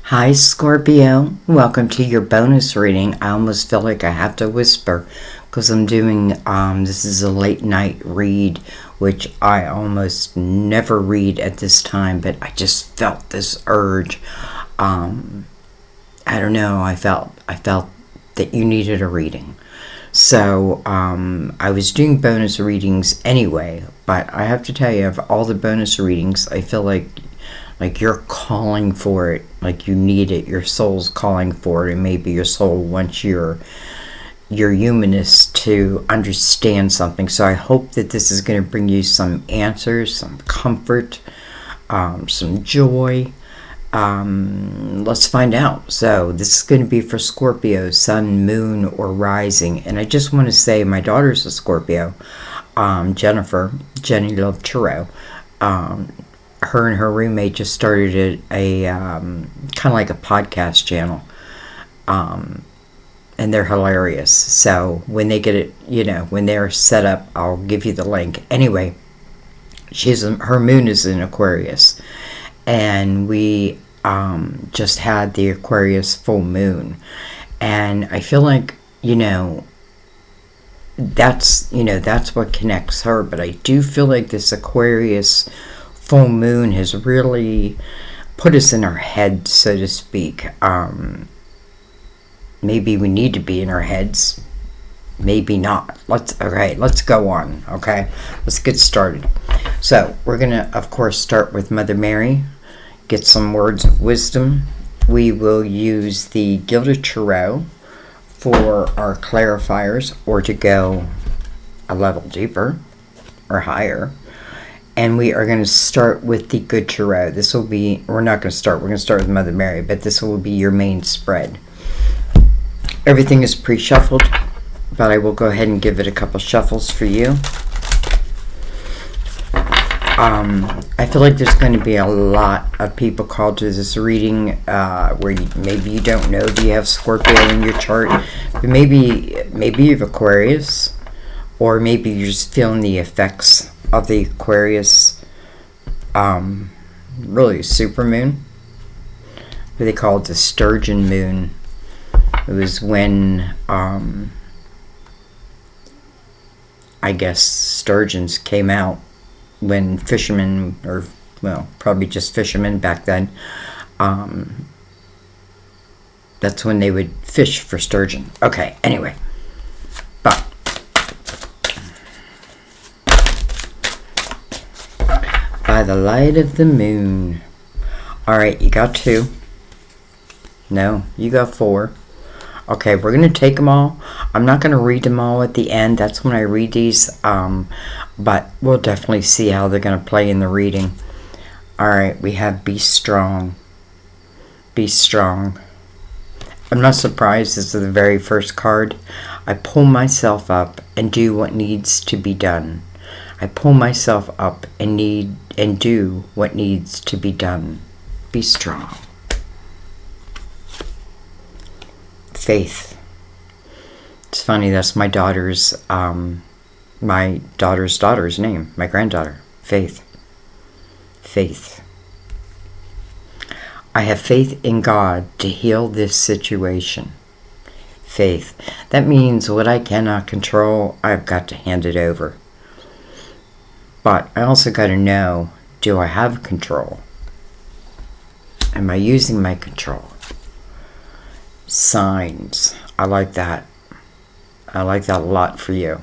Hi Scorpio, welcome to your bonus reading. I almost feel like I have to whisper because I'm doing, this is a late night read, which I almost never read at this time, but I just felt this urge. I don't know, I felt that you needed a reading. So I was doing bonus readings anyway, but I have to tell you, of all the bonus readings, I feel like you're calling for it, like you need it, your soul's calling for it, and maybe your soul wants your humanness to understand something. So I hope that this is going to bring you some answers, some comfort, some joy. Let's find out. So this is going to be for Scorpio, sun, moon, or rising. And I just want to say my daughter's a Scorpio, Jenny Love Tarot. Her and her roommate just started a kind of like a podcast channel, and they're hilarious. So when they get it, when they're set up, I'll give you the link. Anyway, her moon is in Aquarius, and we just had the Aquarius full moon, and I feel like that's what connects her. But I do feel like this Aquarius full moon has really put us in our head, so to speak. Maybe we need to be in our heads, maybe not. Let's go on. Okay, let's get started. So we're gonna, of course, start with Mother Mary, get some words of wisdom. We will use the Gilded Tarot for our clarifiers, or to go a level deeper or higher. And we are going to start with the Good Tarot. This will be, we're going to start with Mother Mary, but this will be your main spread. Everything is pre-shuffled, but I will go ahead and give it a couple shuffles for you. I feel like there's going to be a lot of people called to this reading where maybe you don't know that you have Scorpio in your chart, but maybe you have Aquarius, or maybe you're just feeling the effects of the Aquarius, really supermoon. What they call it, the sturgeon moon. It was when, I guess, sturgeons came out, when fishermen, or, well, probably just fishermen back then, that's when they would fish for sturgeon. Okay, anyway. But by the light of the moon. Alright, you got 2. No, you got 4. Okay, we're going to take them all. I'm not going to read them all at the end. That's when I read these. But we'll definitely see how they're going to play in the reading. Alright, we have Be Strong. Be Strong. I'm not surprised. This is the very first card. I pull myself up and do what needs to be done. I pull myself up and do what needs to be done. Be strong. Faith. It's funny, that's my daughter's name, my granddaughter. Faith. Faith. I have faith in God to heal this situation. Faith. That means what I cannot control, I've got to hand it over. But I also got to know, do I have control? Am I using my control? Signs. I like that. I like that a lot for you.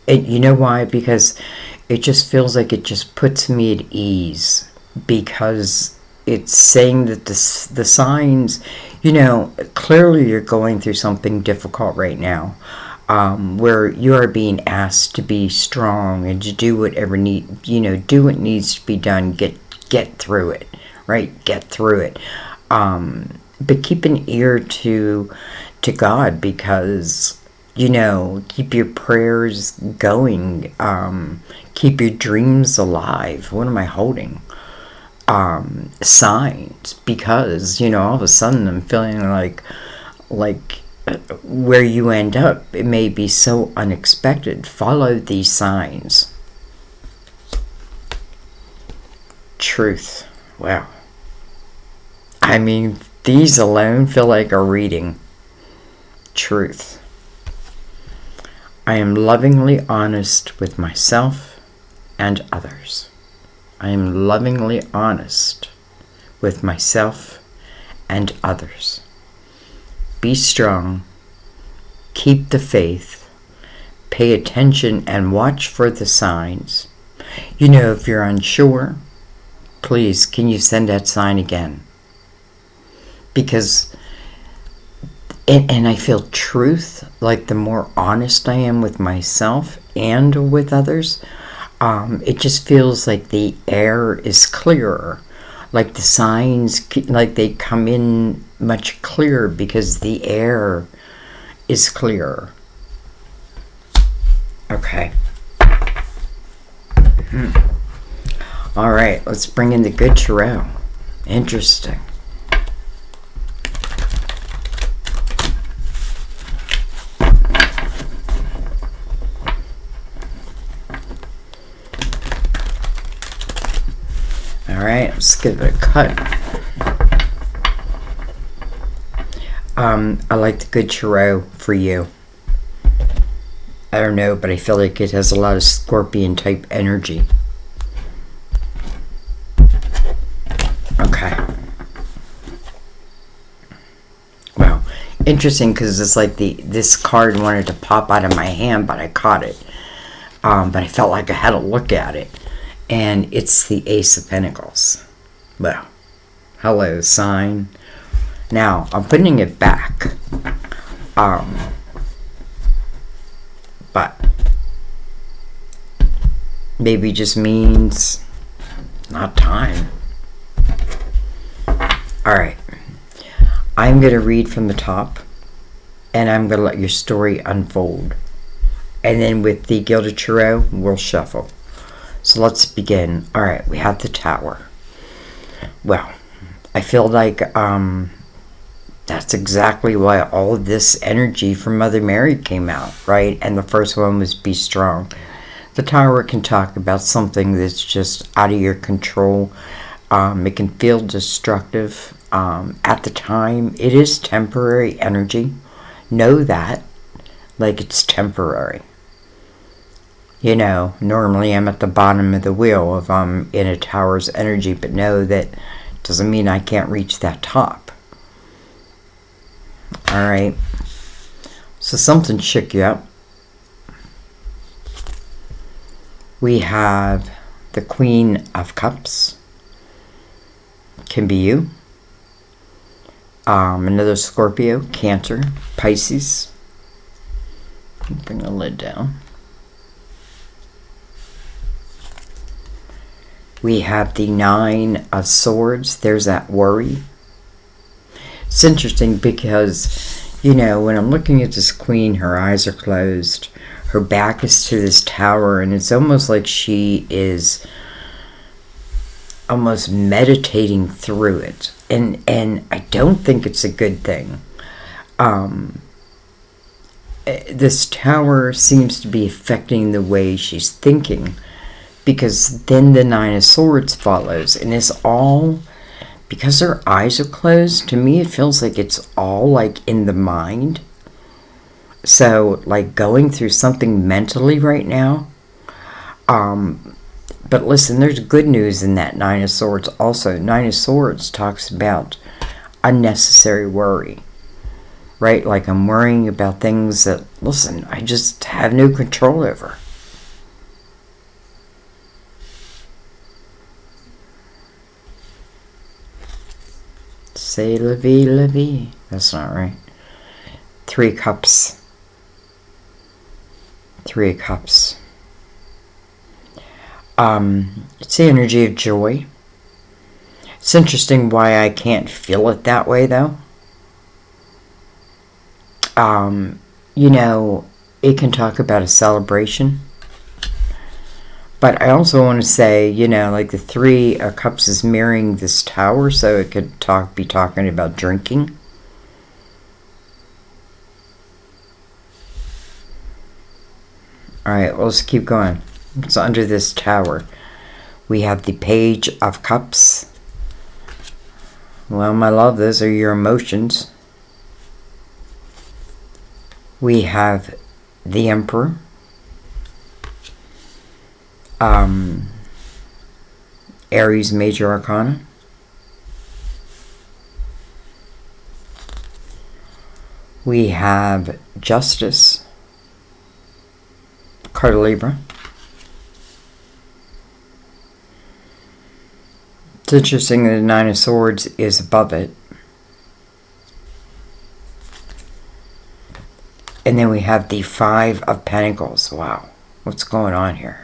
You know why? Because it just feels like it just puts me at ease. Because it's saying that the signs, clearly you're going through something difficult right now. Where you are being asked to be strong and to do whatever do what needs to be done. Get through it, right? Get through it. But keep an ear to God, because keep your prayers going. Keep your dreams alive. What am I holding? Signs, because all of a sudden I'm feeling like where you end up, it may be so unexpected. Follow these signs. Truth. Wow. I mean, these alone feel like a reading. Truth. I am lovingly honest with myself and others. I am lovingly honest with myself and others. Be strong. Keep the faith. Pay attention and watch for the signs. You know, if you're unsure, please, can you send that sign again? Because, and I feel truth, like the more honest I am with myself and with others, it just feels like the air is clearer. Like the signs, like they come in much clearer because the air is clearer. Okay. All right, let's bring in the good tarot. Interesting. All right, let's give it a cut. I like the good tarot for you. I don't know, but I feel like it has a lot of Scorpion type energy. Okay. Wow. Interesting, because it's like this card wanted to pop out of my hand, but I caught it. But I felt like I had to look at it. And it's the Ace of Pentacles. Well, hello, sign. Now, I'm putting it back. But maybe just means not time. Alright. I'm going to read from the top, and I'm going to let your story unfold. And then with the Gilded Tarot, we'll shuffle. So let's begin. Alright, we have the Tower. Well, I feel like that's exactly why all of this energy from Mother Mary came out, right? And the first one was be strong. The Tower can talk about something that's just out of your control. It can feel destructive. At the time, it is temporary energy. Know that. Like it's temporary. You know, normally I'm at the bottom of the wheel if I'm in a Tower's energy, but know that doesn't mean I can't reach that top. Alright, so something shook you up. We have the Queen of Cups. Can be you. Another Scorpio, Cancer, Pisces. Bring the lid down. We have the Nine of Swords. There's that worry. It's interesting because, you know, when I'm looking at this queen, her eyes are closed. Her back is to this tower, and it's almost like she is almost meditating through it. And I don't think it's a good thing. This tower seems to be affecting the way she's thinking, because then the Nine of Swords follows, and it's all, because her eyes are closed, to me it feels like it's all like in the mind. So like going through something mentally right now. But listen, there's good news in that Nine of Swords also. Nine of Swords talks about unnecessary worry. Right? Like I'm worrying about things that, listen, I just have no control over. Say la vie, la vie. That's not right. Three Cups. Three of Cups. It's the energy of joy. It's interesting why I can't feel it that way, though. You know, it can talk about a celebration. But I also want to say, you know, like the Three of Cups is mirroring this tower, so it could be talking about drinking. Alright, well, let's keep going. So under this tower, we have the Page of Cups. Well, my love, those are your emotions. We have the Emperor. Aries Major Arcana. We have Justice. Card of Libra. It's interesting that the Nine of Swords is above it. And then we have the Five of Pentacles. Wow, what's going on here?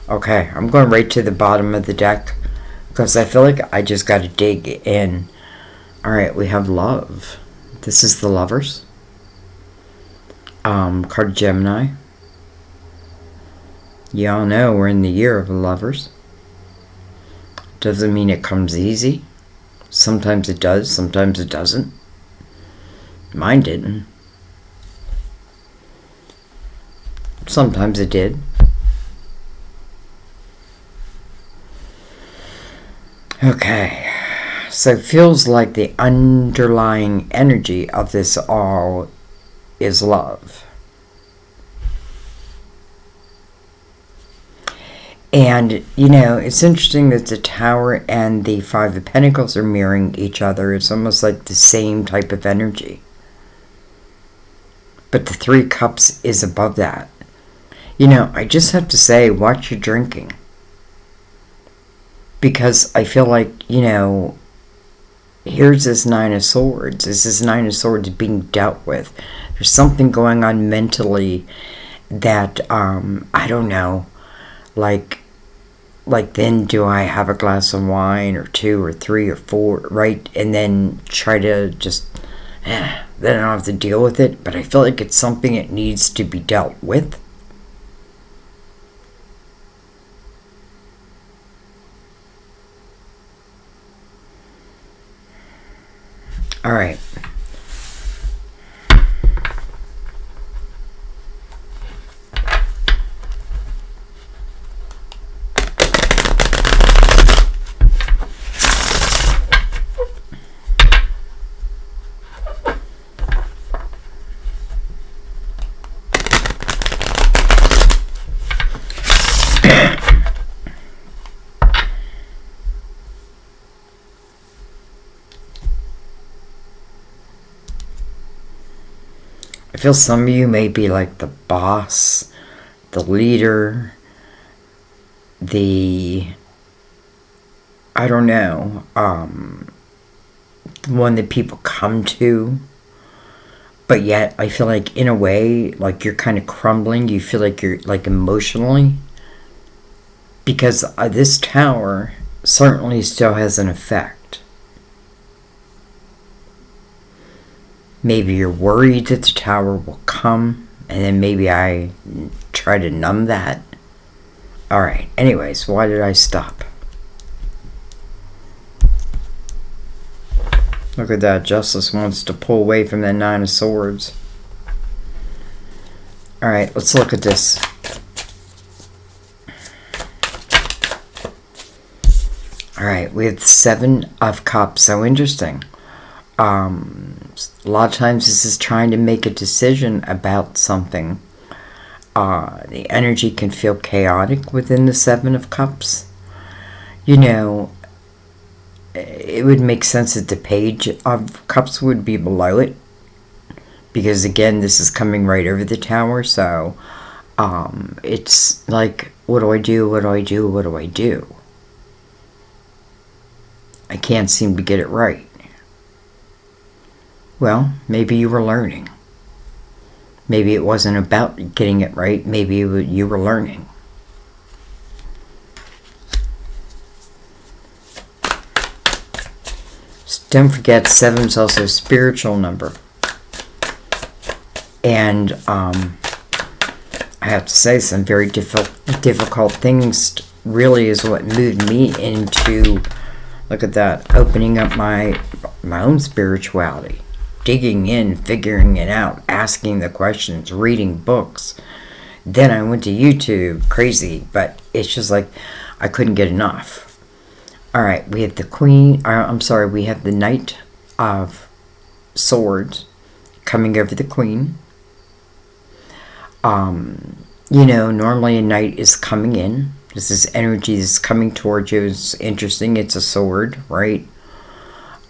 Okay, I'm going right to the bottom of the deck because I feel like I just got to dig in. Alright, we have Love. This is the Lovers. Card of Gemini. Y'all know we're in the year of the Lovers. Doesn't mean it comes easy. Sometimes it does, sometimes it doesn't. Mine didn't. Sometimes it did. Okay, so it feels like the underlying energy of this all is love. And, you know, it's interesting that the Tower and the Five of Pentacles are mirroring each other. It's almost like the same type of energy. But the Three of Cups is above that. You know, I just have to say, watch your drinking. Because I feel like, you know, here's this Nine of Swords. This is Nine of Swords being dealt with. There's something going on mentally that, I don't know, like then do I have a glass of wine or two or three or four, right? And then try to just, then I don't have to deal with it. But I feel like it's something that needs to be dealt with. All right. I feel some of you may be like the boss, the leader, the, I don't know, the one that people come to. But yet, I feel like in a way, like you're kind of crumbling. You feel like you're like emotionally. Because this Tower certainly still has an effect. Maybe you're worried that the Tower will come, and then maybe I try to numb that. Alright, anyways, why did I stop? Look at that, Justice wants to pull away from that Nine of Swords. Alright, let's look at this. Alright, we have Seven of Cups, so interesting. A lot of times this is trying to make a decision about something. The energy can feel chaotic within the Seven of Cups. You know, it would make sense that the Page of Cups would be below it. Because again, this is coming right over the Tower, so it's like, what do I do, what do I do, what do I do? I can't seem to get it right. Well, maybe you were learning. Maybe it wasn't about getting it right. Maybe you were learning. Don't forget, 7 is also a spiritual number. And I have to say, some very difficult things really is what moved me into, look at that, opening up my own spirituality. Digging in, figuring it out, asking the questions, reading books, Then I went to YouTube, crazy, but it's just like I couldn't get enough. All right, we have the Queen, I'm sorry, we have the Knight of Swords coming over the Queen. Normally a knight is coming in. This is energy that's coming towards you. It's interesting. It's a sword, right?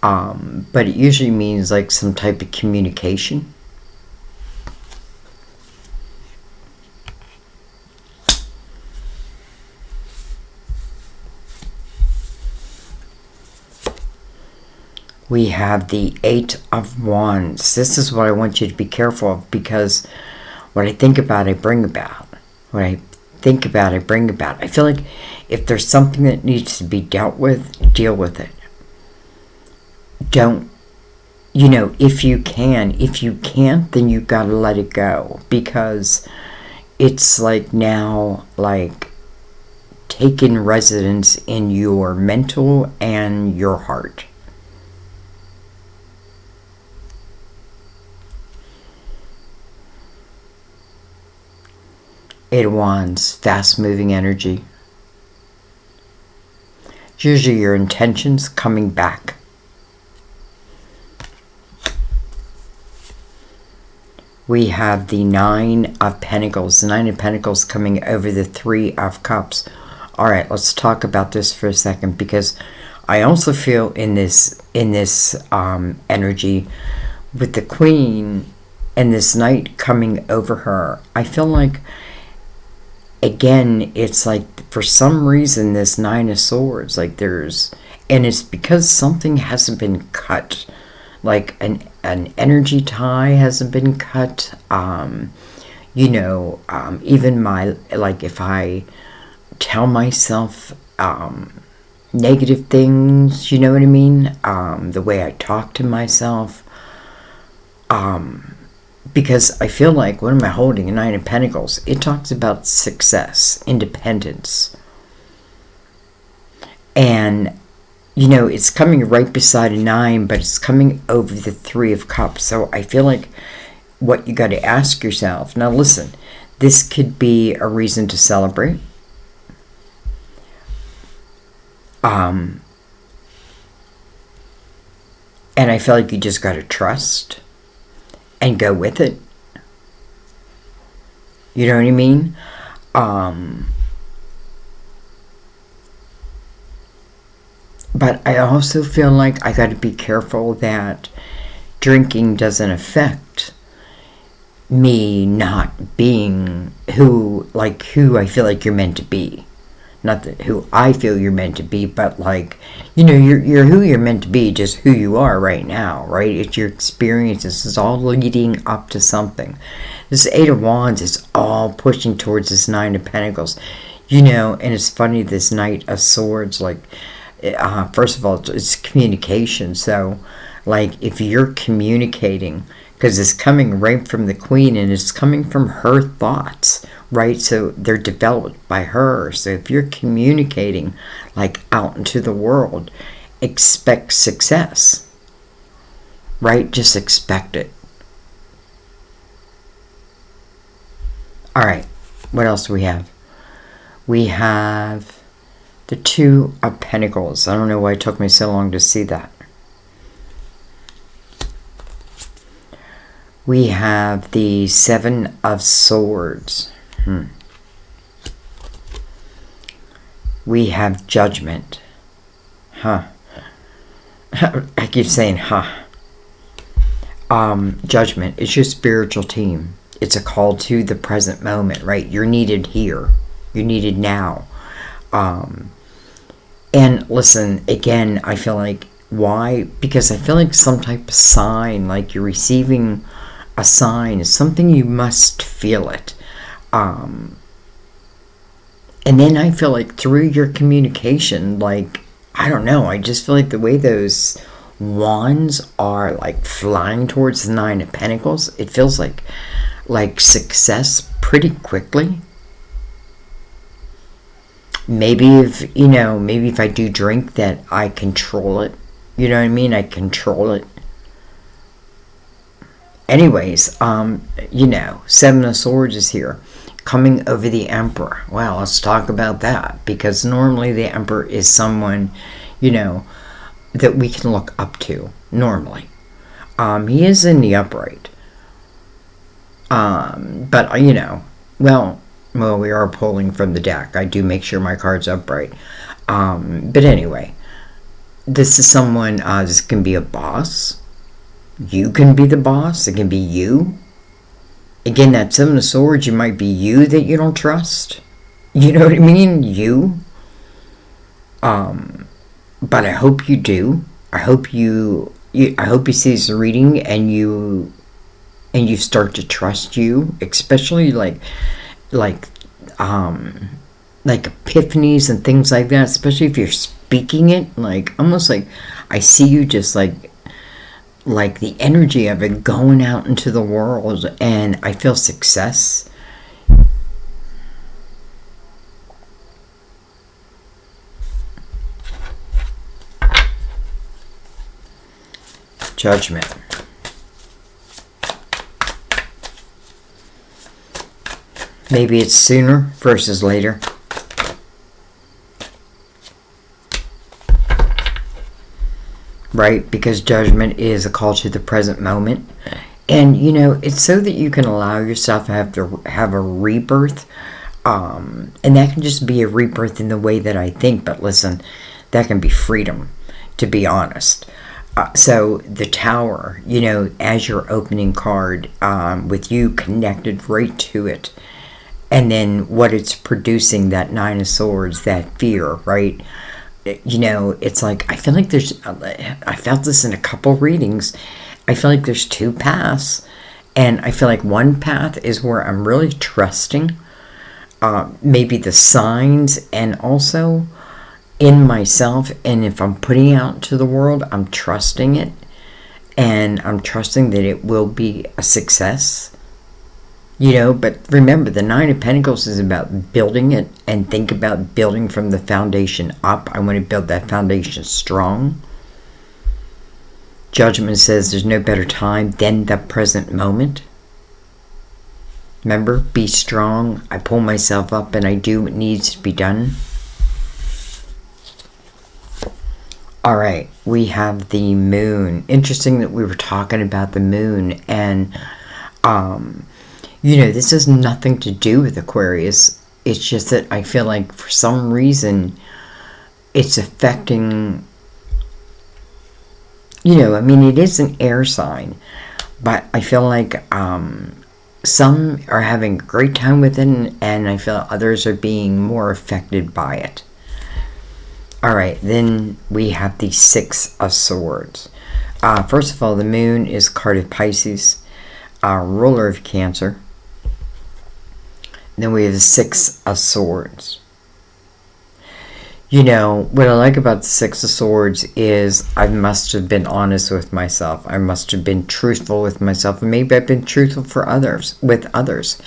But it usually means like some type of communication. We have the Eight of Wands. This is what I want you to be careful of, because what I think about, I bring about. What I think about, I bring about. I feel like if there's something that needs to be dealt with, deal with it. Don't, if you can. If you can't, then you gotta let it go, because it's like now, like taking residence in your mental and your heart. Eight of Wands, fast-moving energy. It's usually your intentions coming back. We have the Nine of Pentacles. The Nine of Pentacles coming over the Three of Cups. All right, let's talk about this for a second, because I also feel in this energy with the Queen and this Knight coming over her. I feel like, again, it's like for some reason this Nine of Swords, like and it's because something hasn't been cut, like an energy tie hasn't been cut. Even if I tell myself negative things, you know what I mean, the way I talk to myself, because I feel like, what am I holding? A Nine of Pentacles. It talks about success, independence. And, it's coming right beside a 9, but it's coming over the Three of Cups. So I feel like what you got to ask yourself. Now listen, this could be a reason to celebrate. And I feel like you just got to trust and go with it. You know what I mean? But I also feel like I got to be careful that drinking doesn't affect me not being who I feel like you're meant to be. Not that who I feel you're meant to be, but like, you're who you're meant to be, just who you are right now, right? It's your experiences. This is all leading up to something. This Eight of Wands is all pushing towards this Nine of Pentacles, and it's funny, this Knight of Swords, like, first of all, it's communication. So, like, if you're communicating, because it's coming right from the Queen and it's coming from her thoughts, right? So they're developed by her. So if you're communicating like out into the world, expect success, right? Just expect it. All right, what else do we have? We have the Two of Pentacles. I don't know why it took me so long to see that. We have the Seven of Swords. We have Judgment. I keep saying, Judgment is your spiritual team. It's a call to the present moment, right? You're needed here. You're needed now. And listen, again, I feel like, why? Because I feel like some type of sign, like you're receiving a sign, is something, you must feel it. And then I feel like through your communication, like, I don't know, I just feel like the way those wands are like flying towards the Nine of Pentacles, it feels like success pretty quickly. Maybe if I do drink, that I control it. You know what I mean? I control it. Anyways, Seven of Swords is here. coming over the Emperor. Well, let's talk about that, because normally the Emperor is someone, you know, that we can look up to, normally. He is in the upright. But, you know, well, we are pulling from the deck. I do make sure my card's upright. But anyway, this is someone, this can be a boss. You can be the boss. It can be you. Again, that Seven of Swords, you might be you that you don't trust. You know what I mean? You. But I hope you do. I hope you see this reading and you start to trust you, especially like epiphanies and things like that, especially if you're speaking it, like almost like I see you just like the energy of it going out into the world, and I feel success. Judgment. Maybe it's sooner versus later. Right? Because judgment is a call to the present moment. And, you know, it's so that you can allow yourself to have a rebirth. And that can just be a rebirth in the way that I think. But listen, that can be freedom, to be honest. So the Tower, you know, as your opening card, with you connected right to it. And then what it's producing, that Nine of Swords, that fear, right? You know, it's like, I feel like I felt this in a couple readings. I feel like there's two paths. And I feel like one path is where I'm really trusting maybe the signs and also in myself. And if I'm putting out to the world, I'm trusting it. And I'm trusting that it will be a success. You know, but remember, the Nine of Pentacles is about building it, and think about building from the foundation up. I want to build that foundation strong. Judgment says there's no better time than the present moment. Remember, be strong. I pull myself up and I do what needs to be done. All right, we have the Moon. Interesting that we were talking about the Moon, and you know, this has nothing to do with Aquarius. It's just that I feel like for some reason it's affecting, you know, I mean, it is an air sign, but I feel like some are having a great time with it, and I feel others are being more affected by it. All right, then we have the Six of Swords. First of all, the Moon is card of Pisces, ruler of Cancer. Then we have the Six of Swords. You know, what I like about the Six of Swords is I must have been honest with myself. I must have been truthful with myself. And maybe I've been truthful with others.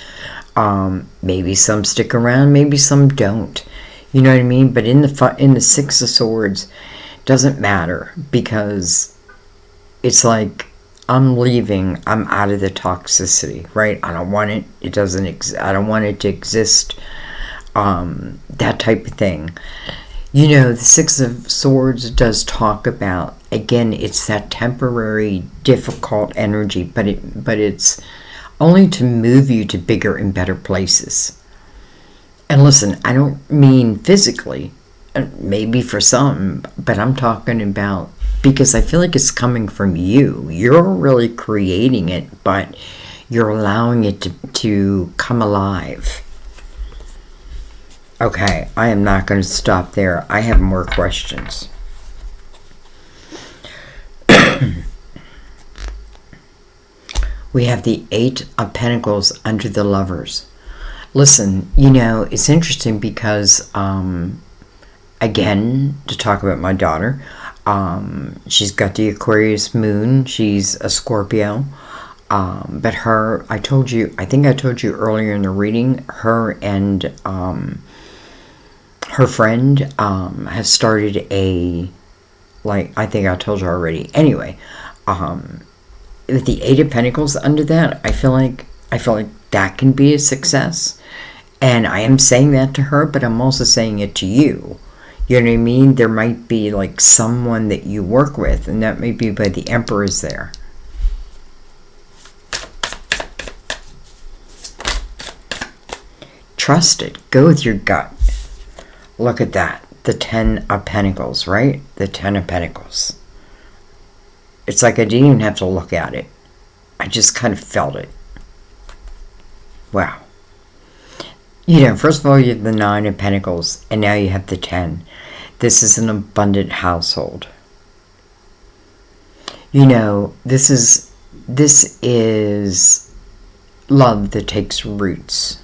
Maybe some stick around, maybe some don't. You know what I mean? But in the Six of Swords, doesn't matter, because it's like, I'm leaving. I'm out of the toxicity, right? I don't want it. It doesn't. I don't want it to exist. That type of thing. You know, the Six of Swords does talk about, again, it's that temporary, difficult energy, but it's only to move you to bigger and better places. And listen, I don't mean physically, maybe for some, but I'm talking about, because I feel like it's coming from you. You're really creating it, but you're allowing it to come alive. Okay, I am not going to stop there. I have more questions. We have the Eight of Pentacles under the Lovers. Listen, you know, it's interesting because, again, to talk about my daughter, she's got the Aquarius moon. She's a Scorpio. But her, I think I told you earlier in the reading, her and her friend have started I think I told you already. Anyway, with the Eight of Pentacles under that, I feel like that can be a success. And I am saying that to her, but I'm also saying it to you. You know what I mean? There might be like someone that you work with, and that may be why the Emperor is there. Trust it. Go with your gut. Look at that. The 10 of Pentacles, right? The 10 of Pentacles. It's like I didn't even have to look at it. I just kind of felt it. Wow. You know, first of all, you have the 9 of Pentacles, and now you have the 10. This is an abundant household. You know, this is love that takes roots.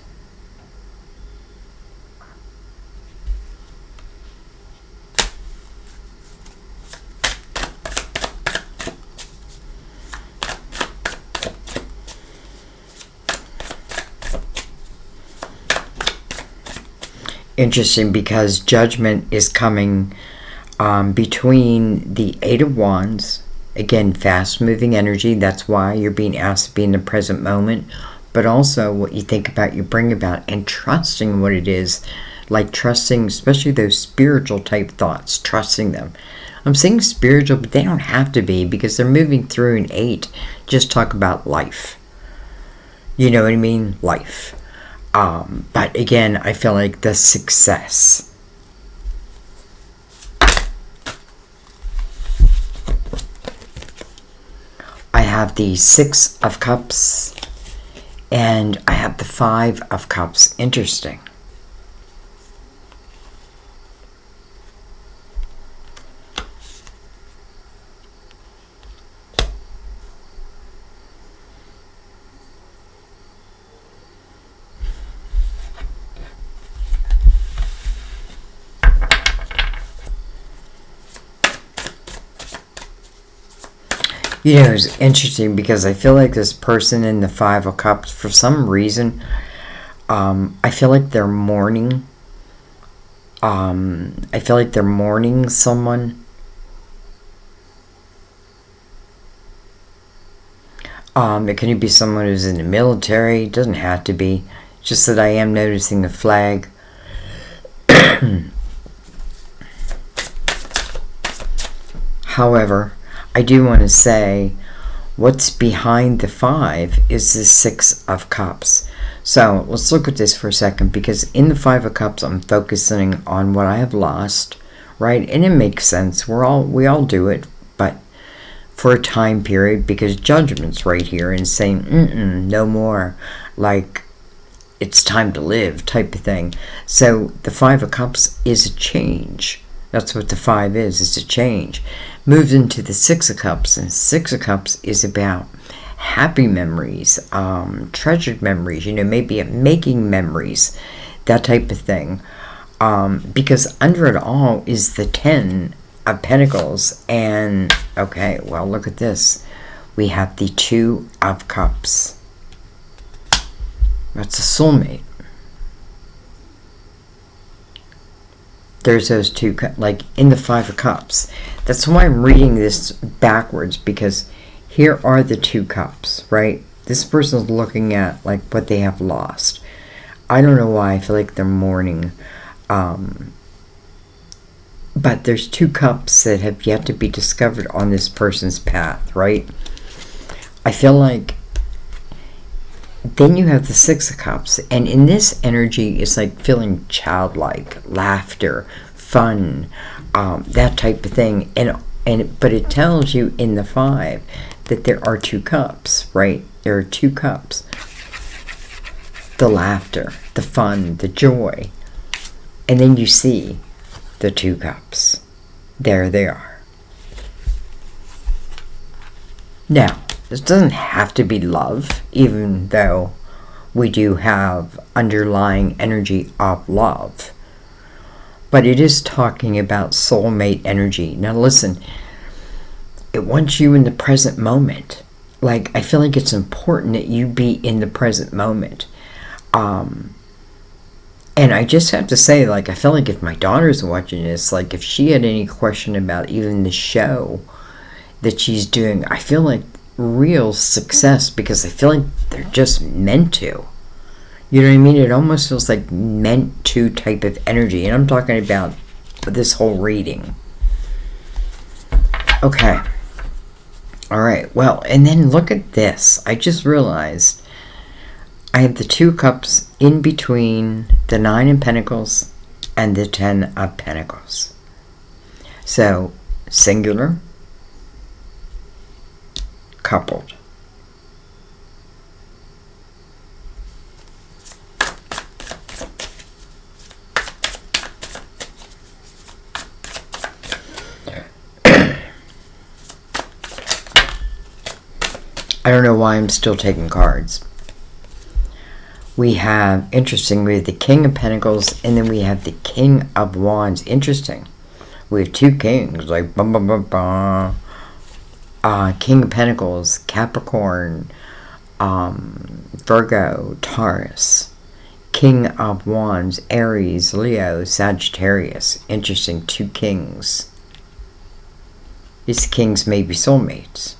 Interesting, because judgment is coming between the 8 of Wands. Again, fast-moving energy. That's why you're being asked to be in the present moment. But also what you think about, you bring about, and trusting what it is. Like trusting, especially those spiritual type thoughts, trusting them. I'm saying spiritual, but they don't have to be, because they're moving through an 8. Just talk about life. You know what I mean? Life. But again, I feel like the success. I have the 6 of Cups and I have the 5 of Cups. Interesting. You know, it's interesting because I feel like this person in the 5 of Cups, for some reason, I feel like they're mourning. I feel like they're mourning someone. It could be someone who's in the military. It doesn't have to be. It's just that I am noticing the flag. However, I do want to say what's behind the 5 is the 6 of Cups. So let's look at this for a second, because in the 5 of Cups, I'm focusing on what I have lost, right? And it makes sense. We all do it, but for a time period, because judgment's right here and saying, no more, like it's time to live type of thing. So the 5 of Cups is a change. That's what the 5 is. It's a change. Moves into the 6 of Cups, and 6 of Cups is about happy memories, treasured memories, you know, maybe making memories, that type of thing. Because under it all is the 10 of Pentacles. And, okay, well, look at this. We have the 2 of Cups. That's a soulmate. There's those two, like in the 5 of Cups. That's why I'm reading this backwards, because here are the 2 cups, right? This person's looking at like what they have lost. I don't know why I feel like they're mourning. But there's 2 cups that have yet to be discovered on this person's path, right? I feel like then you have the 6 of Cups, and in this energy, it's like feeling childlike, laughter, fun, that type of thing. But it tells you in the 5 that there are 2 cups, right? There are 2 cups. The laughter, the fun, the joy. And then you see the 2 cups. There they are. Now, this doesn't have to be love, even though we do have underlying energy of love. But it is talking about soulmate energy. Now listen, it wants you in the present moment. Like, I feel like it's important that you be in the present moment. And I just have to say, like, I feel like if my daughter's watching this, like, if she had any question about even the show that she's doing, I feel like real success, because I feel like they're just meant to. You You know what I mean? It almost feels like meant to type of energy. And I'm talking about this whole reading. Okay. All right. Well, and then look at this. I just realized I have the 2 cups in between the 9 of Pentacles and the 10 of Pentacles. So, singular, coupled. I don't know why I'm still taking cards. We have, interestingly, the King of Pentacles, and then we have the King of Wands. Interesting. We have 2 kings, like, bum, bum, bum, bum. King of Pentacles, Capricorn, Virgo, Taurus. King of Wands, Aries, Leo, Sagittarius. Interesting, 2 kings. These kings may be soulmates.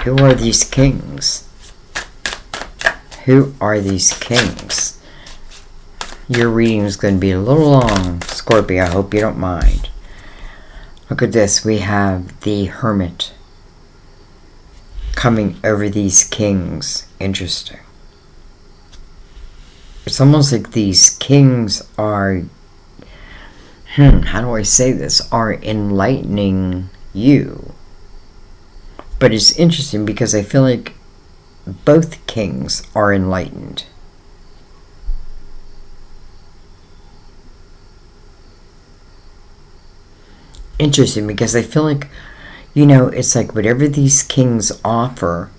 Who are these kings? Who are these kings? Your reading is going to be a little long, Scorpio. I hope you don't mind. Look at this. We have the Hermit coming over these kings. Interesting. It's almost like these kings are, how do I say this? Are enlightening you. But it's interesting because I feel like both kings are enlightened. Interesting because I feel like, you know, it's like whatever these kings offer,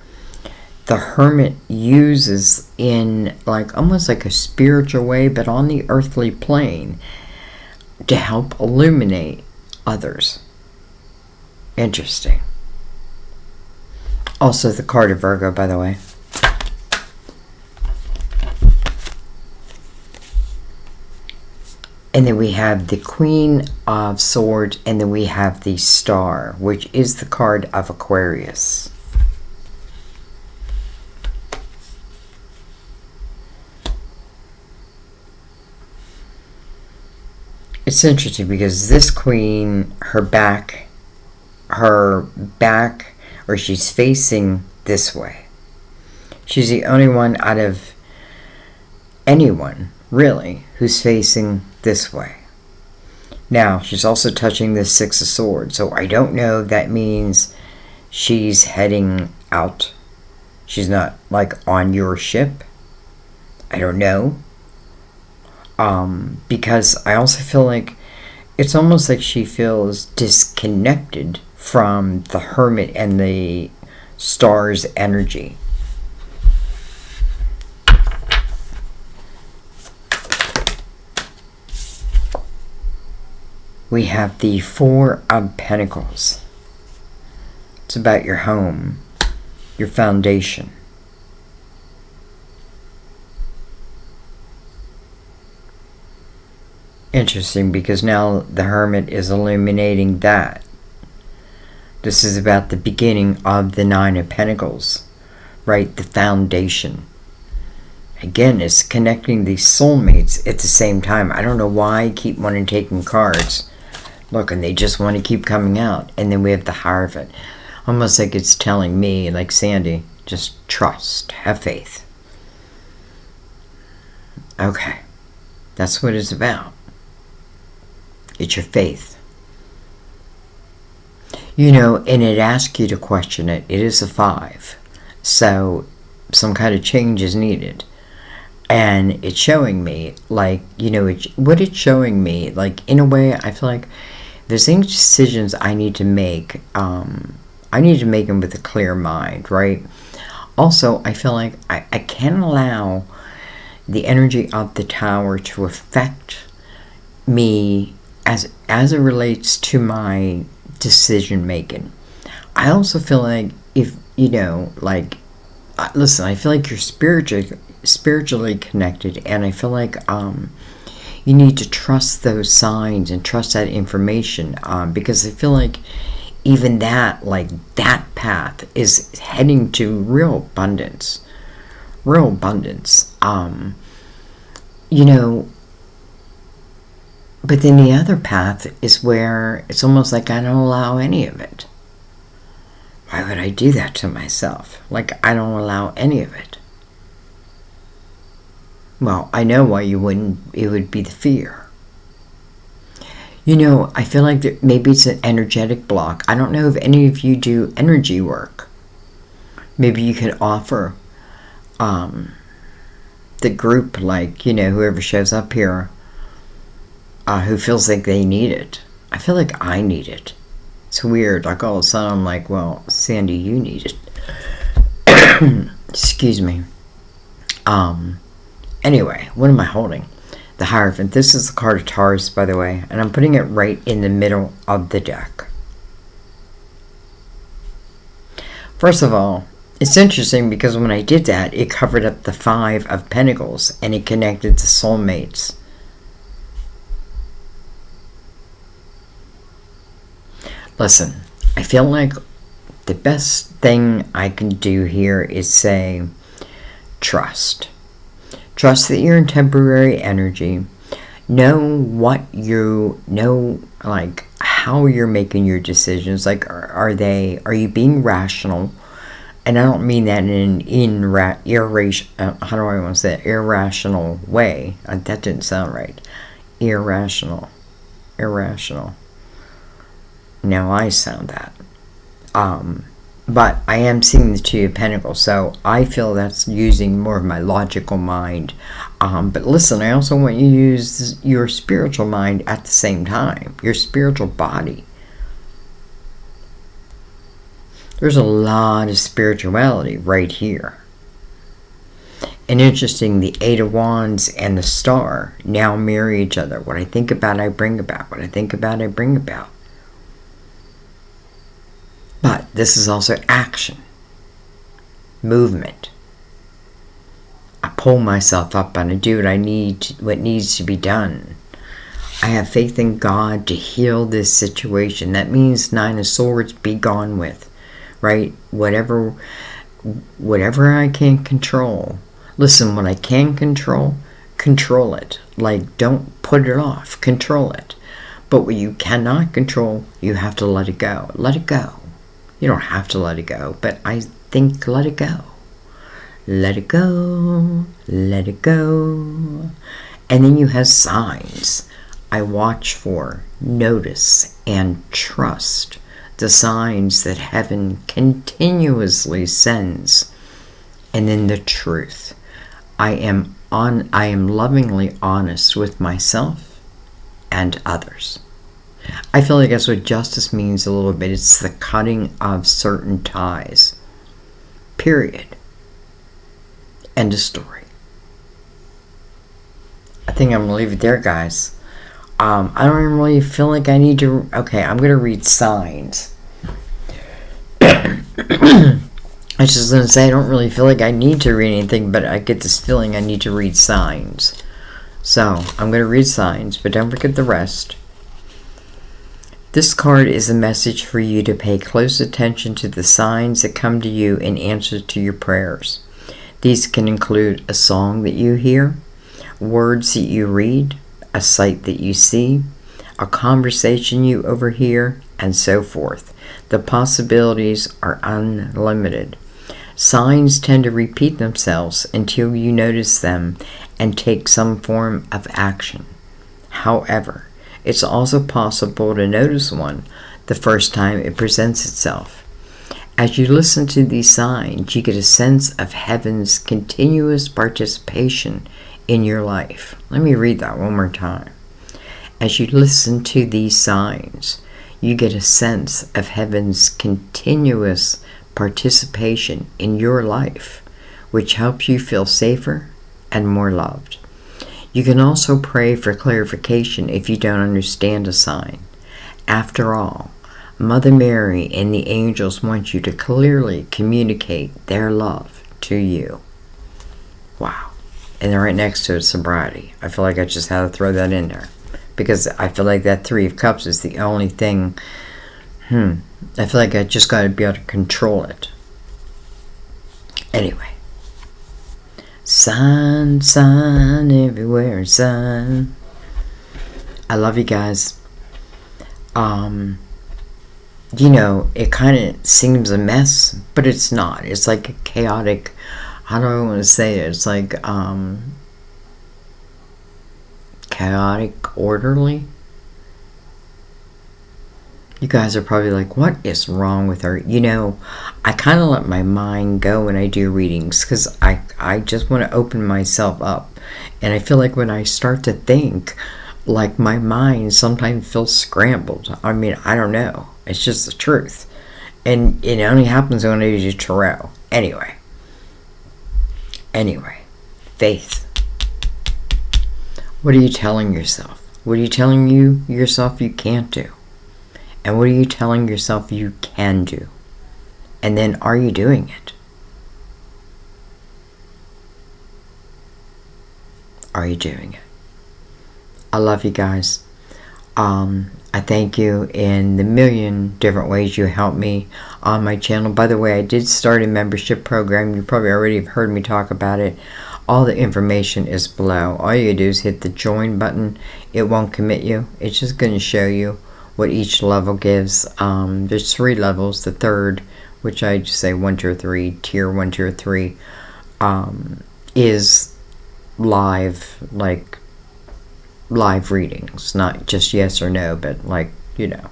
the Hermit uses in like almost like a spiritual way, but on the earthly plane to help illuminate others. Interesting. Also the card of Virgo, by the way. And then we have the Queen of Swords, and then we have the Star, which is the card of Aquarius. It's interesting because this queen, her back, or she's facing this way. She's the only one out of anyone, really, who's facing this way. Now, she's also touching the Six of Swords, so I don't know if that means she's heading out. She's not, like, on your ship. I don't know. Because I also feel like it's almost like she feels disconnected from the Hermit and the Star's energy. We have the Four of Pentacles. It's about your home, your foundation. Interesting, because now the Hermit is illuminating that. This is about the beginning of the Nine of Pentacles, right? The foundation. Again, it's connecting these soulmates at the same time. I don't know why I keep wanting taking cards. Look, and they just want to keep coming out. And then we have the Hierophant. Almost like it's telling me, like Sandy, just trust, have faith. Okay, that's what it's about. It's your faith. You know, and it asks you to question it. It is a 5. So some kind of change is needed. And it's showing me, like, you know, what it's showing me, like, in a way, I feel like there's any decisions I need to make. I need to make them with a clear mind, right? Also, I feel like I can't allow the energy of the Tower to affect me as it relates to my decision making. I also feel like if, you know, like, listen, I feel like you're spiritually connected, and I feel like you need to trust those signs and trust that information, because I feel like even that, like that path is heading to real abundance. Real abundance. You know, but then the other path is where it's almost like I don't allow any of it. Why would I do that to myself? Like, I don't allow any of it. Well, I know why you wouldn't. It would be the fear. You know, I feel like maybe it's an energetic block. I don't know if any of you do energy work. Maybe you could offer the group, like, you know, whoever shows up here, who feels like they need it. I feel like I need it. It's weird. Like, all of a sudden, I'm like, well, Sandy, you need it. Excuse me. Anyway, what am I holding? The Hierophant. This is the card of Taurus, by the way, and I'm putting it right in the middle of the deck. First of all, it's interesting because when I did that, it covered up the Five of Pentacles and it connected to soulmates. Listen, I feel like the best thing I can do here is say trust. Trust that you're in temporary energy. Know what you know, like how you're making your decisions. Like, are you being rational? And I don't mean that in an irrational way. That didn't sound right. Irrational. Now I sound that. But I am seeing the Two of Pentacles, so I feel that's using more of my logical mind. But listen, I also want you to use your spiritual mind at the same time, your spiritual body. There's a lot of spirituality right here. And interesting, the Eight of Wands and the Star now mirror each other. What I think about, I bring about. What I think about, I bring about. But this is also action, movement. I pull myself up and I do what needs to be done. I have faith in God to heal this situation. That means Nine of Swords, be gone with, right? Whatever I can control. Listen, what I can control it. Like, don't put it off, control it. But what you cannot control, you have to let it go. Let it go. You don't have to let it go, but I think let it go. Let it go. Let it go. And then you have signs. I watch for, notice, and trust the signs that heaven continuously sends. And then the truth. I am lovingly honest with myself and others. I feel like that's what justice means a little bit. It's the cutting of certain ties. Period. End of story. I think I'm going to leave it there, guys. I don't even really feel like I need to... Okay, I'm going to read signs. I was just going to say I don't really feel like I need to read anything, but I get this feeling I need to read signs. So, I'm going to read signs, but don't forget the rest. This card is a message for you to pay close attention to the signs that come to you in answer to your prayers. These can include a song that you hear, words that you read, a sight that you see, a conversation you overhear, and so forth. The possibilities are unlimited. Signs tend to repeat themselves until you notice them and take some form of action. However, it's also possible to notice one the first time it presents itself. As you listen to these signs, you get a sense of heaven's continuous participation in your life. Let me read that one more time. As you listen to these signs, you get a sense of heaven's continuous participation in your life, which helps you feel safer and more loved. You can also pray for clarification if you don't understand a sign. After all, Mother Mary and the angels want you to clearly communicate their love to you. Wow. And then right next to it, sobriety. I feel like I just had to throw that in there, because I feel like that Three of Cups is the only thing I feel like I just got to be able to control it. Anyway. Sun, sun, everywhere, sun. I love you guys. You know, it kind of seems a mess, but it's not. It's like a chaotic, how do I want to say it? It's like, chaotic, orderly. You guys are probably like, what is wrong with her? You know, I kind of let my mind go when I do readings because I just want to open myself up. And I feel like when I start to think, like my mind sometimes feels scrambled. I mean, I don't know. It's just the truth. And it only happens when I do tarot. Anyway, faith. What are you telling yourself? What are you telling yourself you can't do? And what are you telling yourself you can do? And then are you doing it? Are you doing it? I love you guys. I thank you in the million different ways you help me on my channel. By the way, I did start a membership program. You probably already have heard me talk about it. All the information is below. All you do is hit the join button. It won't commit you. It's just going to show you what each level gives. There's 3 levels. The third, which I just say 1, 2, or 3, tier 1, 2, or 3, is live, like live readings, not just yes or no, but like, you know,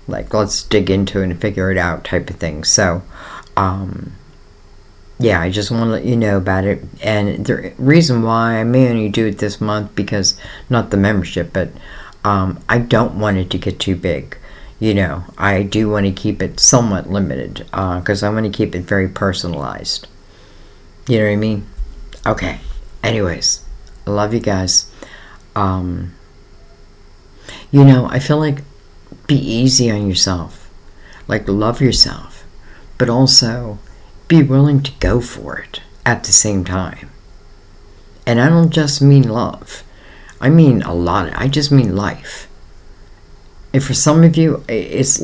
like let's dig into it and figure it out type of thing. So yeah, I just want to let you know about it. And the reason why I may only do it this month, because not the membership, but I don't want it to get too big. You know, I do want to keep it somewhat limited because I want to keep it very personalized. You know what I mean? Okay. Anyways, I love you guys. You know, I feel like be easy on yourself. Like, love yourself. But also be willing to go for it at the same time. And I don't just mean love. I mean a lot. I just mean life. And for some of you, it's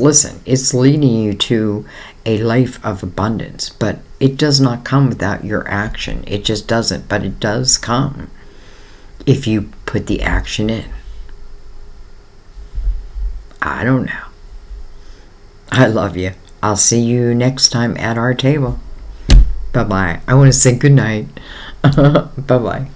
leading you to a life of abundance. But it does not come without your action. It just doesn't. But it does come if you put the action in. I don't know. I love you. I'll see you next time at our table. Bye-bye. I want to say good night. Bye-bye.